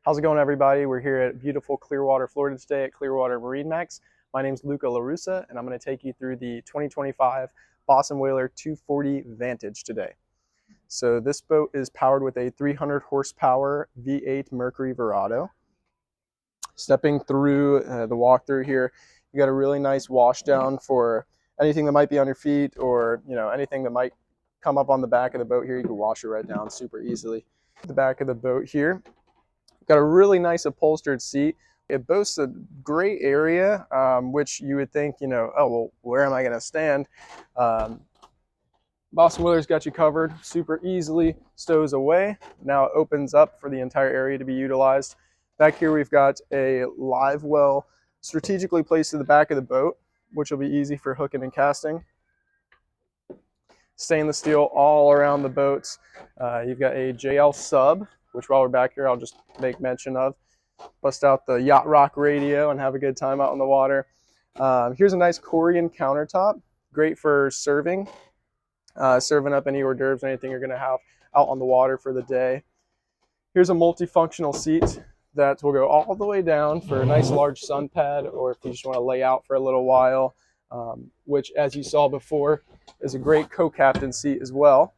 How's it going, everybody? We're here at beautiful Clearwater, Florida today at Clearwater MarineMax. My name's Luca LaRussa, and I'm going to take you through the 2025 Boston Whaler 240 Vantage today. So this boat is powered with a 300 horsepower V8 Mercury Verado. Stepping through the walkthrough here, you got a really nice wash down for anything that might be on your feet, or anything that might come up on the back of the boat here. You can wash it right down super easily. The back of the boat here, got a really nice upholstered seat. It boasts a great area, which you would think, oh, well, where am I going to stand? Boston Whaler's got you covered super easily, stows away. Now it opens up for the entire area to be utilized. Back here we've got a live well strategically placed to the back of the boat, which will be easy for hooking and casting. Stainless steel all around the boats. You've got a JL sub, which while we're back here, I'll just make mention of. Bust out the Yacht Rock radio and have a good time out on the water. Here's a nice Corian countertop, great for serving up any hors d'oeuvres, anything you're gonna have out on the water for the day. Here's a multifunctional seat that will go all the way down for a nice large sun pad, or if you just wanna lay out for a little while, which, as you saw before, is a great co-captain seat as well.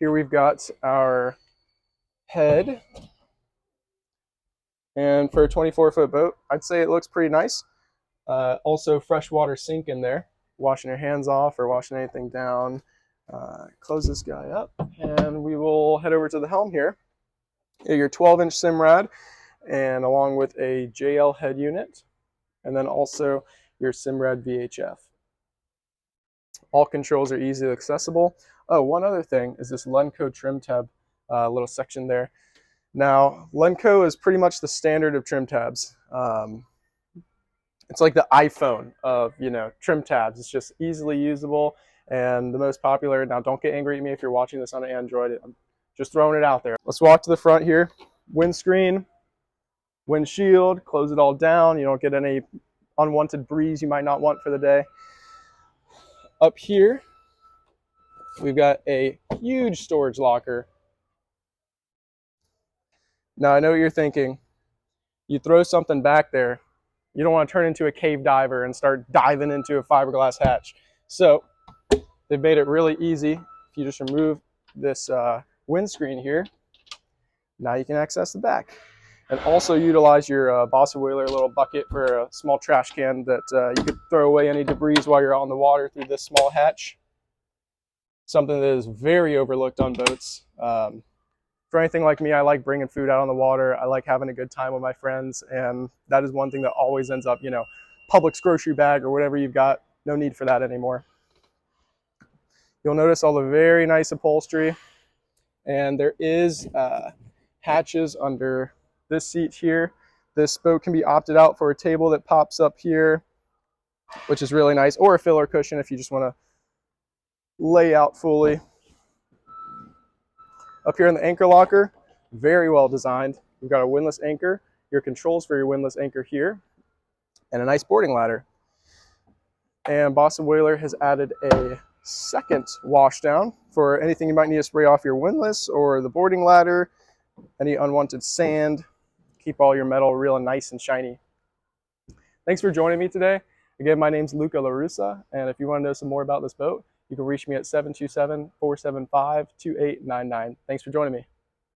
Here we've got our head. And for a 24-foot boat, I'd say it looks pretty nice. Also freshwater sink in there, washing your hands off or washing anything down. Close this guy up, and we will head over to the helm here. Your 12-inch Simrad, and along with a JL head unit, and then also your Simrad VHF. All controls are easily accessible. Oh, one other thing is this Lenco trim tab little section there. Now, Lenco is pretty much the standard of trim tabs. It's like the iPhone of, trim tabs. It's just easily usable and the most popular. Now, don't get angry at me if you're watching this on an Android. I'm just throwing it out there. Let's walk to the front here. Windscreen, windshield, close it all down. You don't get any unwanted breeze you might not want for the day. Up here, we've got a huge storage locker. Now, I know what you're thinking. You throw something back there, you don't want to turn into a cave diver and start diving into a fiberglass hatch. So they've made it really easy. If you just remove this windscreen here, now you can access the back. And also utilize your Boston Whaler little bucket for a small trash can that you could throw away any debris while you're out on the water through this small hatch. Something that is very overlooked on boats. For anything like me, I like bringing food out on the water. I like having a good time with my friends, and that is one thing that always ends up, Publix grocery bag or whatever you've got. No need for that anymore. You'll notice all the very nice upholstery, and there is hatches under this seat here. This boat can be opted out for a table that pops up here, which is really nice, or a filler cushion if you just want to lay out fully. Up here in the anchor locker, very well designed. We've got a windlass anchor, your controls for your windlass anchor here, and a nice boarding ladder. And Boston Whaler has added a second wash down for anything you might need to spray off your windlass or the boarding ladder, any unwanted sand. Keep all your metal real nice and shiny. Thanks for joining me today. Again, my name's Luca LaRussa, and if you want to know some more about this boat, you can reach me at 727-475-2899. Thanks for joining me.